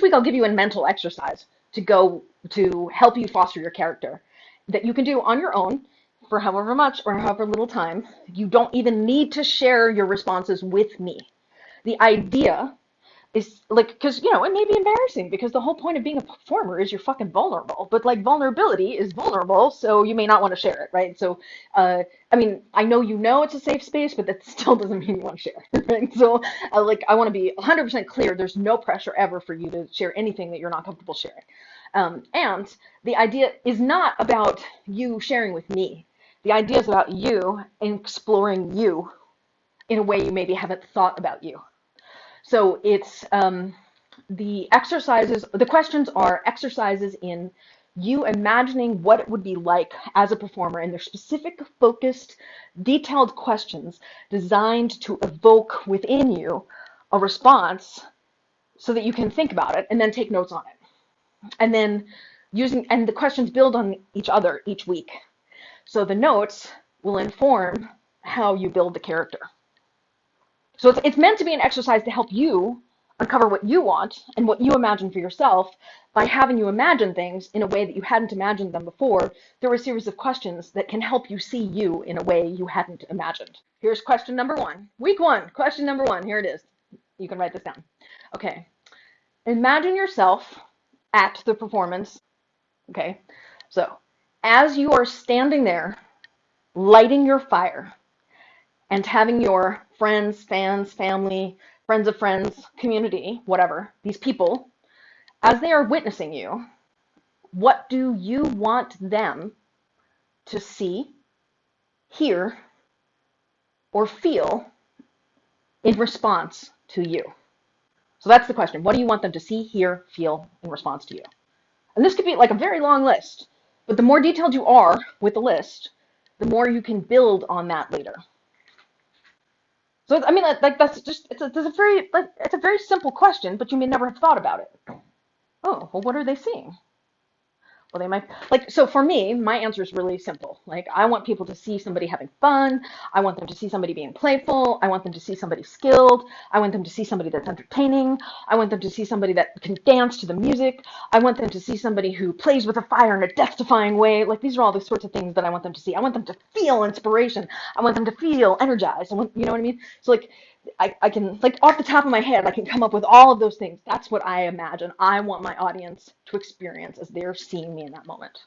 week I'll give you a mental exercise to help you foster your character that you can do on your own for however much or however little time. You don't even need to share your responses with me. The idea is like, because, you know, it may be embarrassing because the whole point of being a performer is you're fucking vulnerable, but like vulnerability is vulnerable, so you may not want to share it, right? So, I mean, I know it's a safe space, but that still doesn't mean you want to share, right? So, like, I want to be 100% clear. There's no pressure ever for you to share anything that you're not comfortable sharing. And the idea is not about you sharing with me. The idea is about you exploring you in a way you maybe haven't thought about you. So it's the questions are exercises in you imagining what it would be like as a performer, and they're specific, focused, detailed questions designed to evoke within you a response so that you can think about it and then take notes on it. And then and the questions build on each other each week. So the notes will inform how you build the character. So it's meant to be an exercise to help you uncover what you want and what you imagine for yourself by having you imagine things in a way that you hadn't imagined them before. There were a series of questions that can help you see you in a way you hadn't imagined. Here's question number 1. Week 1, question number 1. Here it is. You can write this down. Okay. Imagine yourself at the performance. Okay. So as you are standing there, lighting your fire, and having your friends, fans, family, friends of friends, community, whatever, these people, as they are witnessing you, what do you want them to see, hear, or feel in response to you? So that's the question. What do you want them to see, hear, feel in response to you? And this could be like a very long list, but the more detailed you are with the list, the more you can build on that later. So I mean, like that's just it's a very simple question, but you may never have thought about it. Oh, well, what are they seeing? Well, they might like, so for me, my answer is really simple. Like, I want people to see somebody having fun. I want them to see somebody being playful. I want them to see somebody skilled. I want them to see somebody that's entertaining. I want them to see somebody that can dance to the music. I want them to see somebody who plays with a fire in a death-defying way. Like, these are all the sorts of things that I want them to see. I want them to feel inspiration. I want them to feel energized. You know what I mean? So, like, I can, like, off the top of my head, I can come up with all of those things. That's what I imagine I want my audience to experience as they're seeing me in that moment,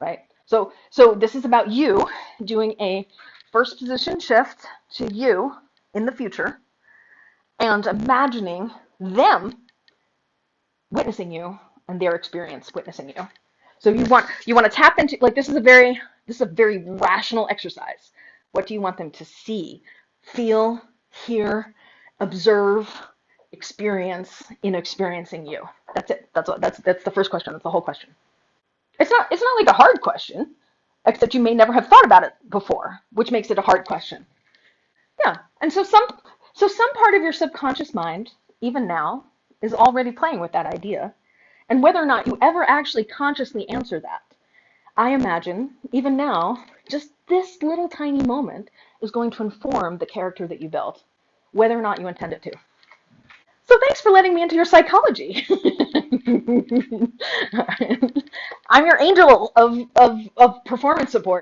right? So this is about you doing a first position shift to you in the future and imagining them witnessing you and their experience witnessing you. So you want to tap into, like, this is a very rational exercise. What do you want them to see, feel, hear, observe, experience in experiencing you? That's it. That's the first question. That's the whole question. It's not like a hard question, except you may never have thought about it before, which makes it a hard question. Yeah. And so some part of your subconscious mind, even now, is already playing with that idea. And whether or not you ever actually consciously answer that, I imagine, even now, just this little tiny moment is going to inform the character that you built, whether or not you intend it to. So thanks for letting me into your psychology. I'm your angel of performance support.